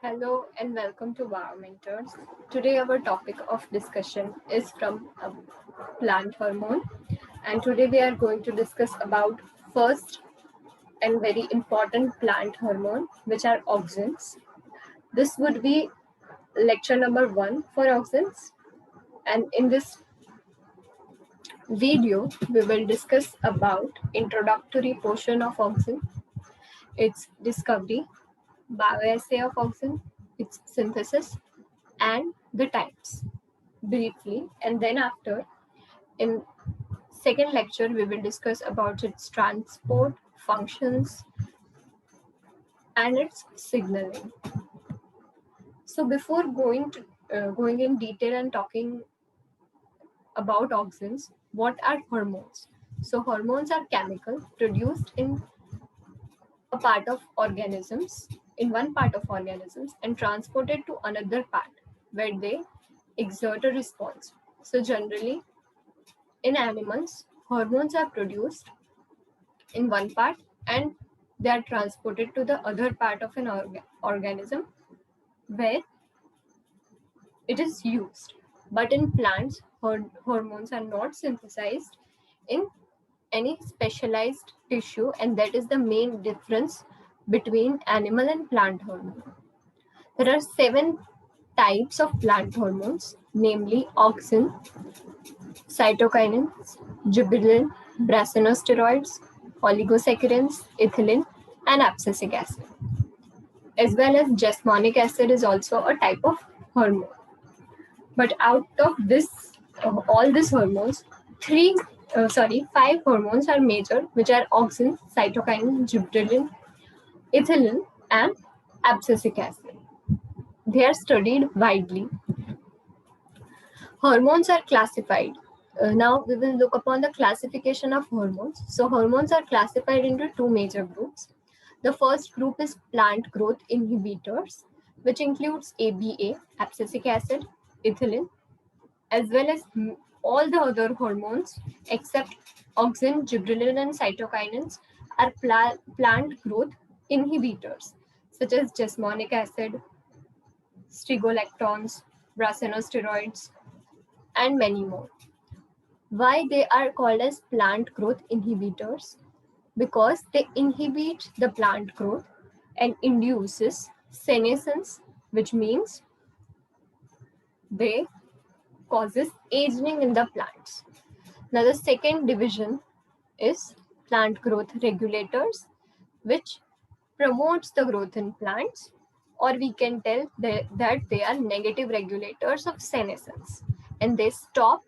Hello and welcome to Wow Mentors. Today our topic of discussion is from a plant hormone, and today we are going to discuss about first and very important plant hormone, which are auxins. This would be lecture number 1 for auxins, and in this video we will discuss about introductory portion of auxin, its discovery, bioassay of auxin, its synthesis, and the types briefly, and then after in second lecture we will discuss about its transport functions and its signaling. So before going in detail and talking about auxins, what are hormones? So hormones are chemical produced a part of organisms in one part of organisms and transported to another part where they exert a response. So generally in animals, hormones are produced in one part and they are transported to the other part of an organism where it is used. But in plants, hormones are not synthesized in any specialized tissue, and that is the main difference between animal and plant hormone. There are 7 types of plant hormones, namely auxin, cytokinins, gibberellin, brassinosteroids, oligosaccharins, ethylene, and abscisic acid. As well as jasmonic acid is also a type of hormone. But out of this, all these hormones, 5 hormones are major, which are auxin, cytokinin, gibberellin, ethylene, and abscisic acid. They are studied widely. Hormones are classified. Now we will look upon the classification of hormones. So hormones are classified into 2 major groups. The first group is plant growth inhibitors, which includes ABA, abscisic acid, ethylene, as well as all the other hormones except auxin, gibberellin, and cytokinins are plant growth inhibitors, such as jasmonic acid, stigolactones, brassinosteroids, and many more. Why they are called as plant growth inhibitors? Because they inhibit the plant growth and induces senescence, which means they causes aging in the plants. Now the second division is plant growth regulators, which promotes the growth in plants, or we can tell that they are negative regulators of senescence and they stop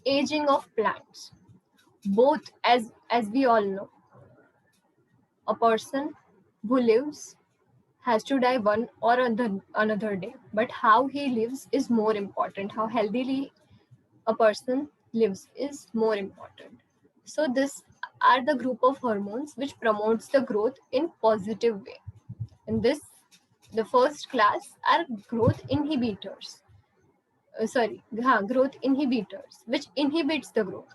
aging of plants. Both, as we all know, a person who lives has to die one or another day, but how he lives is more important. How healthily a person lives is more important. So this are the group of hormones which promotes the growth in positive way. And this, the first class are growth inhibitors. Growth inhibitors, which inhibits the growth.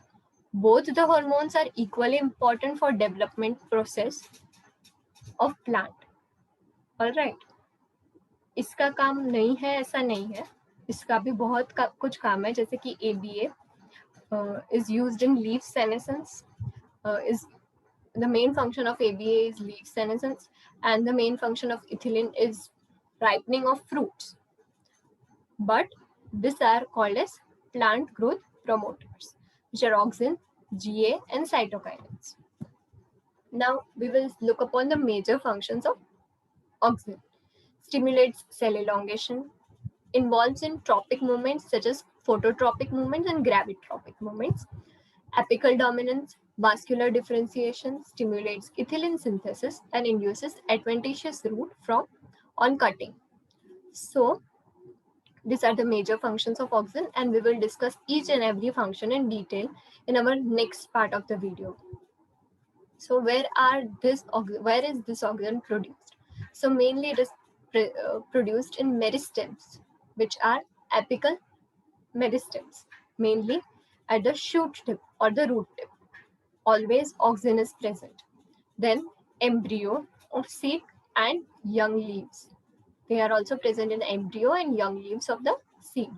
Both the hormones are equally important for development process of plant. All right. इसका काम नहीं है ऐसा नहीं है, इसका भी बहुत कुछ काम है, जैसे कि ABA is used in leaf senescence. Is the main function of ABA is leaf senescence, and the main function of ethylene is ripening of fruits. But these are called as plant growth promoters, which are auxin, GA, and cytokinins. Now we will look upon the major functions of auxin. Stimulates cell elongation, involves in tropic movements such as phototropic movements and gravitropic movements. Apical dominance, vascular differentiation, stimulates ethylene synthesis and induces adventitious route from on cutting. So these are the major functions of auxin, and we will discuss each and every function in detail in our next part of the video. So where is this auxin produced? So mainly it is produced in meristems, which are apical meristems, mainly at the shoot tip or the root tip. Always auxin is present. Then embryo of seed and young leaves. They are also present in embryo and young leaves of the seed.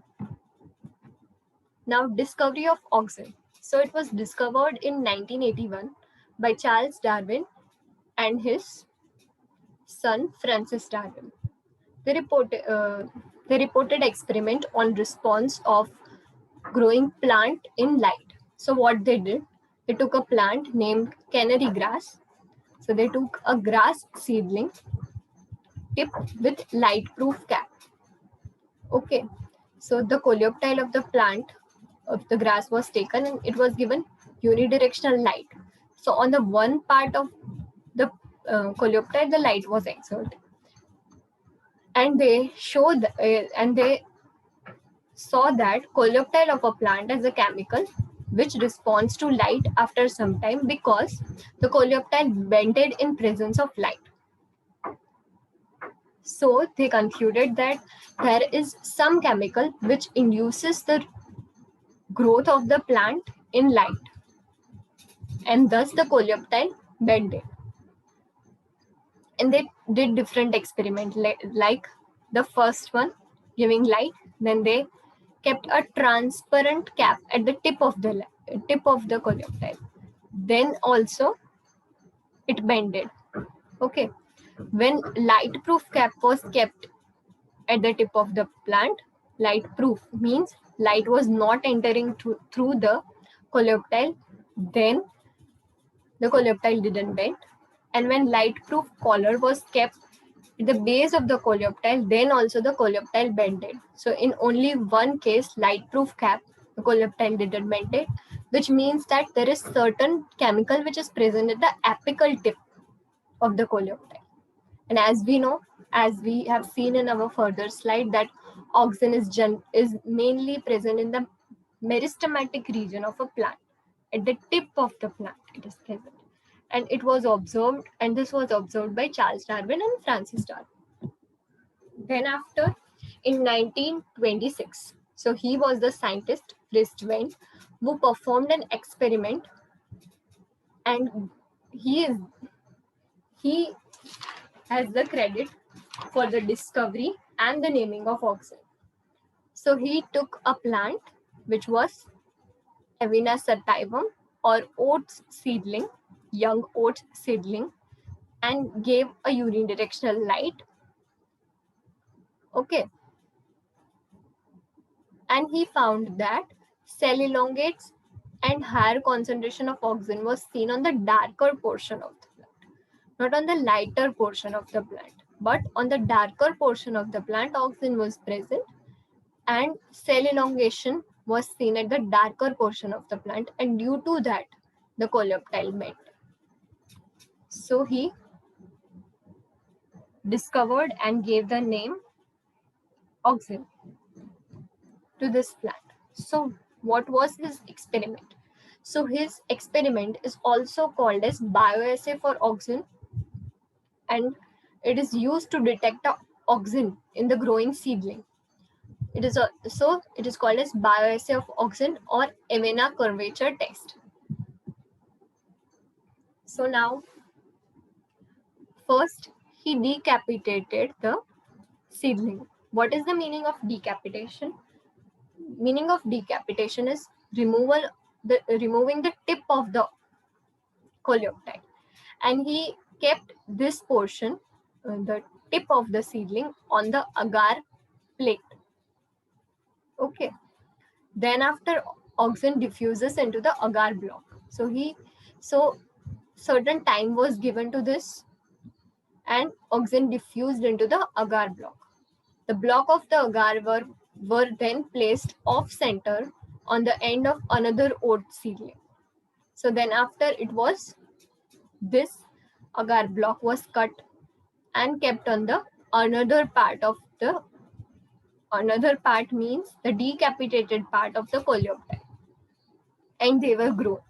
Now, discovery of auxin. So it was discovered in 1981 by Charles Darwin and his son Francis Darwin. They reported experiment on response of growing plant in light. So what they did, they took a plant named canary grass. So they took a grass seedling tipped with light-proof cap. Okay, so the coleoptile of the plant of the grass was taken and it was given unidirectional light. So on the one part of the coleoptile, the light was exerted, and they saw that coleoptile of a plant is a chemical which responds to light after some time because the coleoptile bended in presence of light. So they concluded that there is some chemical which induces the growth of the plant in light, and thus the coleoptile bended. And they did different experiments, like the first one giving light, then they kept a transparent cap at the tip of the coleoptile, then also it bended. Okay, when light proof cap was kept at the tip of the plant, light proof means light was not entering through the coleoptile, then the coleoptile didn't bend. And when light proof collar was kept at the base of the coleoptile, then also the coleoptile bended. So in only one case, light proof cap, the coleoptile didn't bend it, which means that there is certain chemical which is present at the apical tip of the coleoptile. And as we know, as we have seen in our further slide, that auxin is mainly present in the meristematic region of a plant. At the tip of the plant, it is present. And it was observed, and this was observed by Charles Darwin and Francis Darwin. Then after, in 1926, so he was the scientist, Christwell, who performed an experiment, and he has the credit for the discovery and the naming of auxin. So he took a plant which was Avena sativum or oats seedling, young oats seedling, and gave a unidirectional light. Okay. And he found that cell elongates and higher concentration of auxin was seen on the darker portion of the plant, not on the lighter portion of the plant, but on the darker portion of the plant, auxin was present, and cell elongation was seen at the darker portion of the plant, and due to that, the coleoptile bent. So he discovered and gave the name auxin to this plant. So what was his experiment? So his experiment is also called as bioassay for auxin, and it is used to detect auxin in the growing seedling. It is called as bioassay of auxin or Avena curvature test. So now, first he decapitated the seedling. What is the meaning of decapitation? Meaning of decapitation is removing the tip of the coleoptile, and he kept this portion, the tip of the seedling, on the agar plate. Okay. Then after, auxin diffuses into the agar block. So certain time was given to this, and auxin diffused into the agar block. The block of the agar were then placed off center on the end of another oat seedling. So then after, this agar block was cut and kept on the another part means the decapitated part of the coleoptile, and they were grown.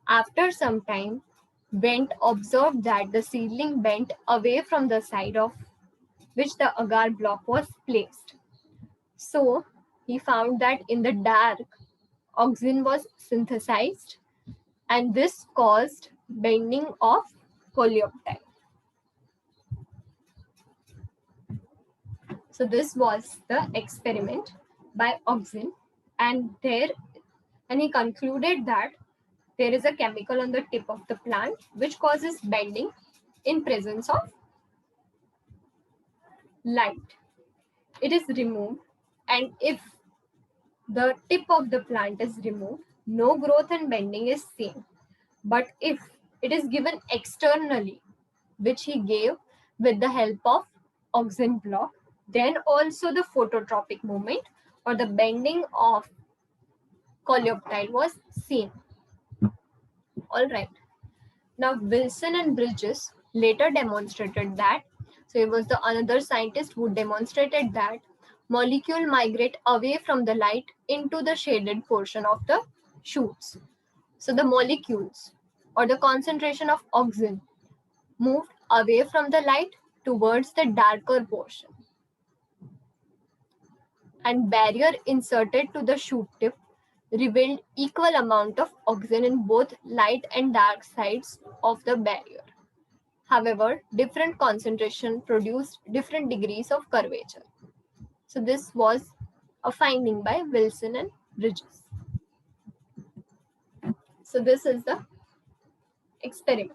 After some time, Bent observed that the seedling bent away from the side of which the agar block was placed. So he found that in the dark, auxin was synthesized, and this caused bending of coleoptile. So this was the experiment by Auxin, and he concluded that there is a chemical on the tip of the plant which causes bending in presence of light. It is removed, and if the tip of the plant is removed, no growth and bending is seen. But if it is given externally, which he gave with the help of Auxin block, then also the phototropic movement or the bending of coleoptile was seen. All right. Now Wilson and Bridges later demonstrated that, so it was the another scientist who demonstrated that molecule migrate away from the light into the shaded portion of the shoots. So the molecules or the concentration of Auxin moved away from the light towards the darker portion, and barrier inserted to the shoot tip revealed equal amount of Auxin in both light and dark sides of the barrier. However, different concentration produced different degrees of curvature. So this was a finding by Wilson and Bridges. So this is the experiment.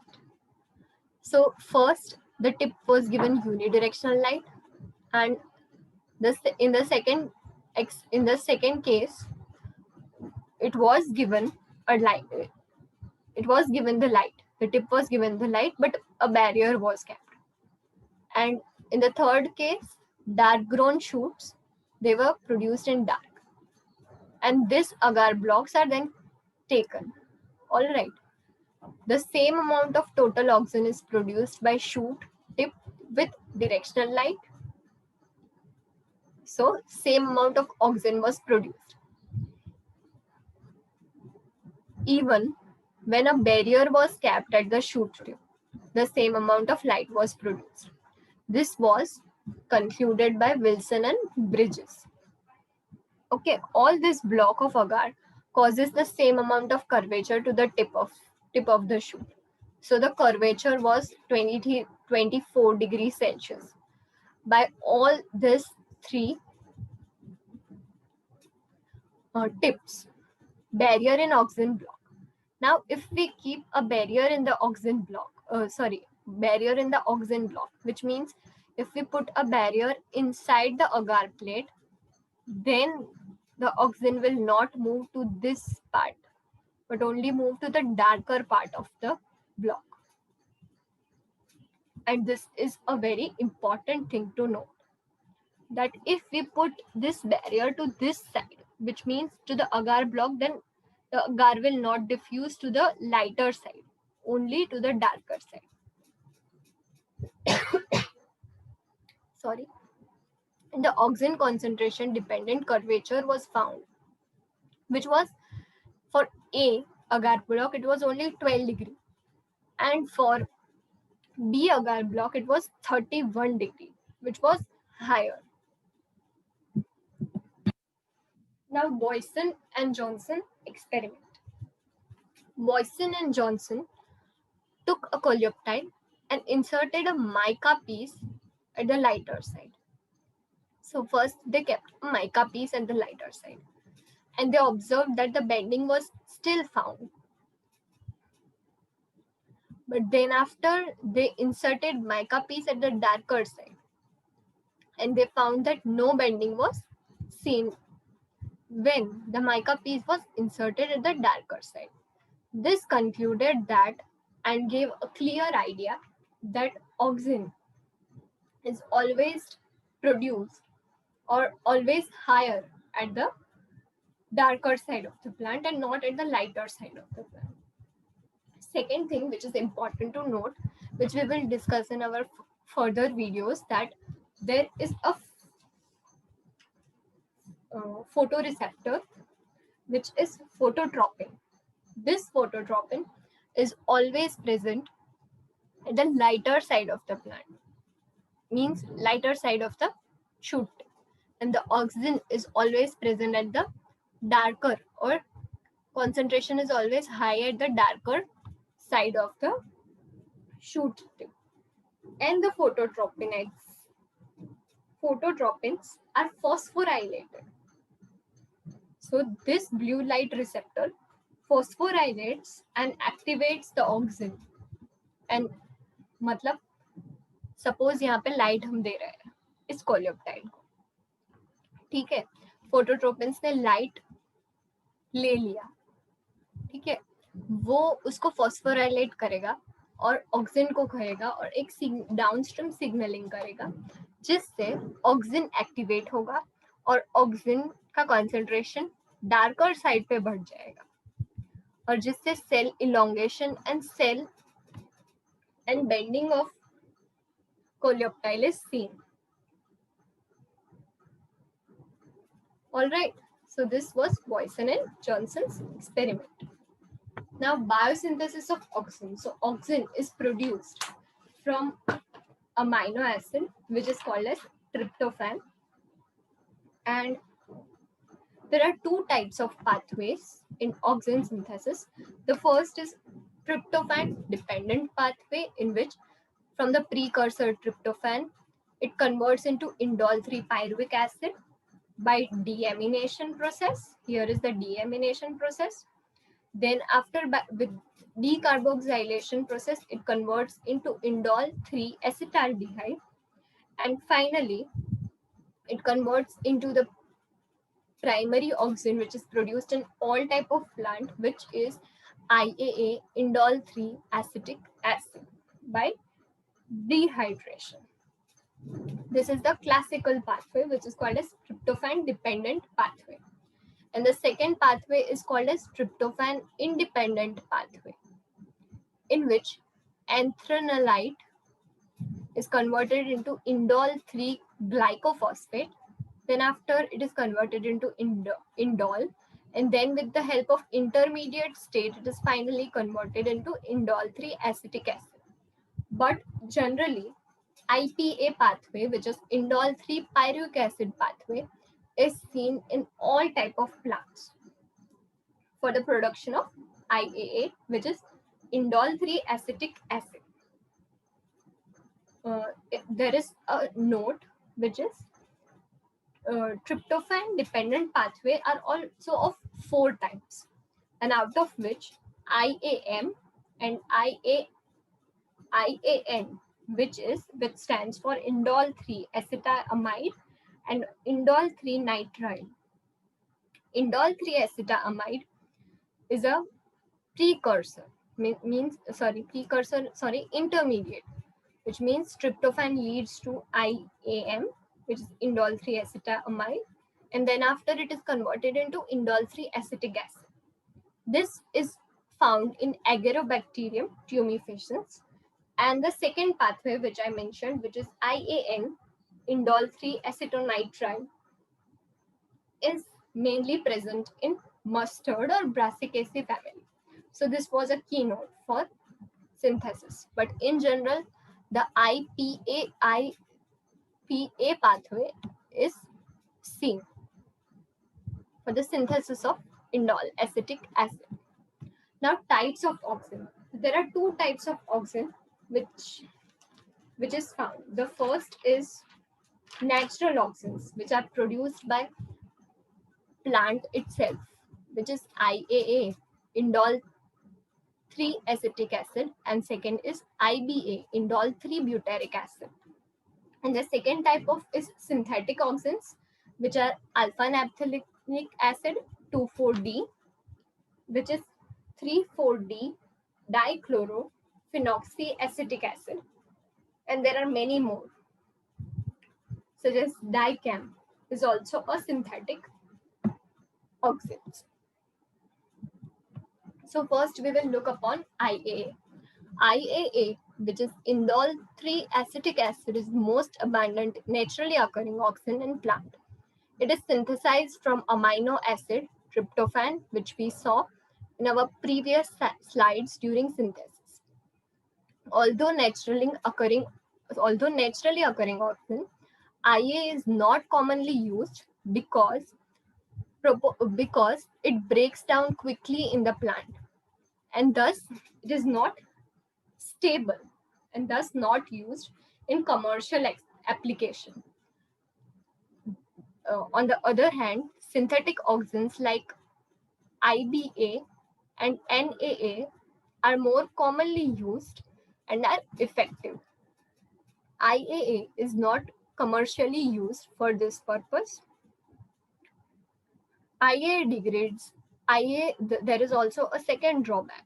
So first, the tip was given unidirectional light, and this in the second case, it was given a light. It was given the light. The tip was given the light, but a barrier was kept. And in the third case, dark grown shoots, they were produced in dark. And these agar blocks are then taken. All right. The same amount of total Auxin is produced by shoot tip with directional light. So same amount of Auxin was produced. Even when a barrier was capped at the shoot tip, the same amount of light was produced. This was concluded by Wilson and Bridges. Okay, all this block of agar causes the same amount of curvature to the tip of the shoot. So the curvature was 24 degrees Celsius. By all these three tips, barrier in Auxin block. Now, if we keep a barrier in the Auxin block, barrier in the Auxin block, which means if we put a barrier inside the agar plate, then the Auxin will not move to this part, but only move to the darker part of the block. And this is a very important thing to know, that if we put this barrier to this side, which means to the agar block, then the agar will not diffuse to the lighter side, only to the darker side. Sorry. And the Auxin concentration dependent curvature was found, which was for A agar block, it was only 12 degree. And for B agar block, it was 31 degree, which was higher. Now, Boyson and Johnson experiment. Boyson and Johnson took a coleoptile and inserted a mica piece at the lighter side. So first they kept a mica piece at the lighter side, and they observed that the bending was still found. But then after they inserted mica piece at the darker side, and they found that no bending was seen when the mica piece was inserted at the darker side. This concluded that and gave a clear idea that Auxin is always produced or always higher at the darker side of the plant and not at the lighter side of the plant. Second thing which is important to note, which we will discuss in our further videos, that there is a photoreceptor which is phototropin. This phototropin is always present at the lighter side of the plant, means lighter side of the shoot, and the Auxin is always present at the darker, or concentration is always high at the darker side of the shoot tip. And the phototropins are phosphorylated. So this blue light receptor phosphorylates and activates the auxin. And मतलब suppose यहाँ पे light हम दे रहे हैं इस कोलियोप्टाइड को, ठीक है, फोटोट्रोपिन्स ने लाइट ले लिया, ठीक है, वो उसको फॉस्फोराइलेट करेगा और ऑक्सिन को कहेगा और एक डाउनस्ट्रीम सिग्नलिंग करेगा जिससे ऑक्सिन एक्टिवेट होगा और ऑक्सिन का कॉन्सेंट्रेशन डार्कर साइड पे बढ़ जाएगा और जिससे cell elongation and bending of coleoptile is seen. All right, so this was Boyson and Johnson's experiment. Now, biosynthesis of auxin. So, auxin is produced from amino acid, which is called as tryptophan. And there are two types of pathways in auxin synthesis. The first is tryptophan dependent pathway, in which from the precursor tryptophan, it converts into indole 3 pyruvic acid by deamination process. Here is the deamination process. Then after with decarboxylation process, it converts into indole 3 acetaldehyde. And finally, it converts into the primary auxin, which is produced in all type of plant, which is IAA, indole 3 acetic acid, by dehydration. This is the classical pathway, which is called as tryptophan dependent pathway. And the second pathway is called as tryptophan independent pathway, in which anthranilite is converted into indole 3 glycophosphate. Then after it is converted into indole, and then with the help of intermediate state, it is finally converted into indole 3 acetic acid. But generally, IPA pathway, which is indole 3 pyruvic acid pathway, is seen in all type of plants for the production of IAA, which is indole 3 acetic acid. There is a note, which is tryptophan dependent pathway are also of 4 types, and out of which IAM and IAN, which stands for indole 3 acetamide and indole 3 nitrile. Indole 3 acetamide is a intermediate, which means tryptophan leads to IAM, which is indole 3 acetamide, and then after it is converted into indole 3 acetic acid. This is found in Agarobacterium tumefaciens. And the second pathway, which I mentioned, which is IAN, indole 3 acetonitrile, is mainly present in mustard or Brassicaceae family. So this was a keynote for synthesis. But in general, the IPA pathway is seen for the synthesis of indole acetic acid. Now, types of auxin. There are 2 types of auxin which is found. The first is natural auxins, which are produced by plant itself, which is IAA, indole 3 acetic acid, and second is IBA, indole 3 butyric acid. And the second type of is synthetic auxins, which are alpha naphthalinic acid 2,4-D, which is 3,4-D dichlorophenoxyacetic acid, and there are many more, such as dicam is also a synthetic auxins. So first we will look upon IAA. IAA, which is indole 3 acetic acid, is most abundant naturally occurring auxin in plant. It is synthesized from amino acid tryptophan, which we saw in our previous slides during synthesis. Although naturally occurring auxin, IA is not commonly used because it breaks down quickly in the plant, and thus it is not stable and thus not used in commercial application. On the other hand, synthetic auxins like IBA and NAA are more commonly used and are effective. IAA is not commercially used for this purpose. IA degrades. There is also a second drawback.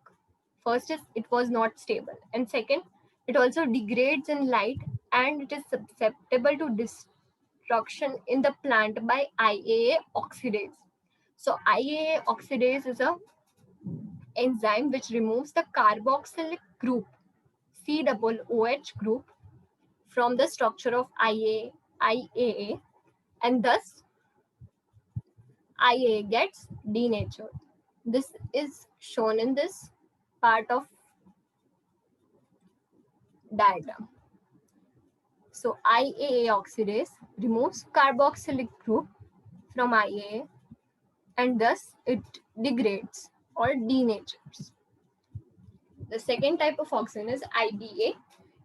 First is it was not stable, and second, it also degrades in light and it is susceptible to destruction in the plant by IAA oxidase. So IAA oxidase is a enzyme which removes the carboxylic group COOH group from the structure of IAA, and thus IA gets denatured. This is shown in this part of diagram. So IAA oxidase removes carboxylic group from IAA and thus it degrades or denatures. The second type of auxin is IBA,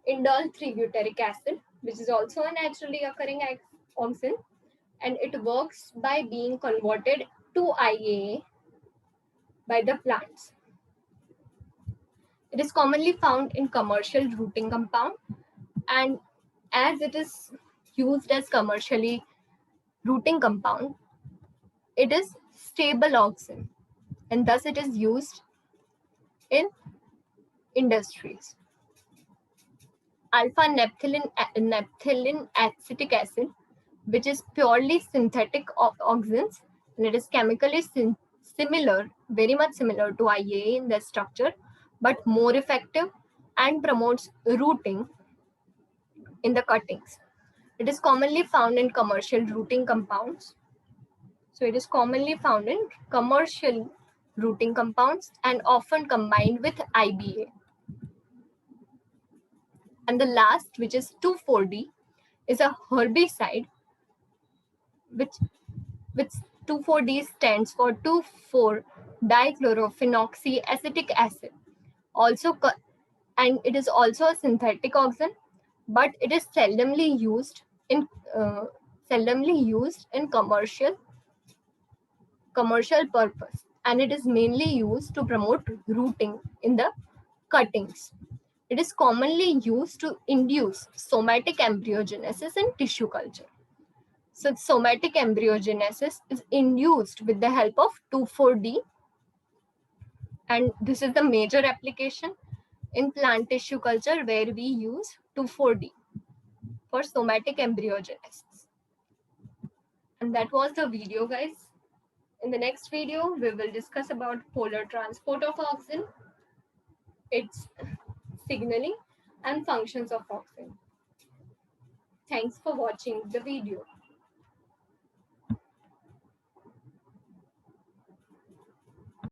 indole 3-butyric acid, which is also a naturally occurring auxin, and it works by being converted to IAA by the plants. It is commonly found in commercial rooting compound, and as it is used as commercially rooting compound, it is stable auxin, and thus it is used in industries. Alpha naphthalene acetic acid, which is purely synthetic auxins, and it is chemically similar, very much similar to IAA in their structure, but more effective and promotes rooting in the cuttings. It is commonly found in commercial rooting compounds. So it is commonly found in commercial rooting compounds and often combined with IBA. And the last, which is 2,4-D, is a herbicide, which 2,4-D stands for 2,4-dichlorophenoxyacetic acid. And it is also a synthetic auxin, but it is seldomly used in commercial purpose, and it is mainly used to promote rooting in the cuttings. It is commonly used to induce somatic embryogenesis in tissue culture. So somatic embryogenesis is induced with the help of 2,4-D, and this is the major application in plant tissue culture where we use 2,4-D for somatic embryogenesis. And that was the video, guys. In the next video, we will discuss about polar transport of auxin, its signaling, and functions of auxin. Thanks for watching the video.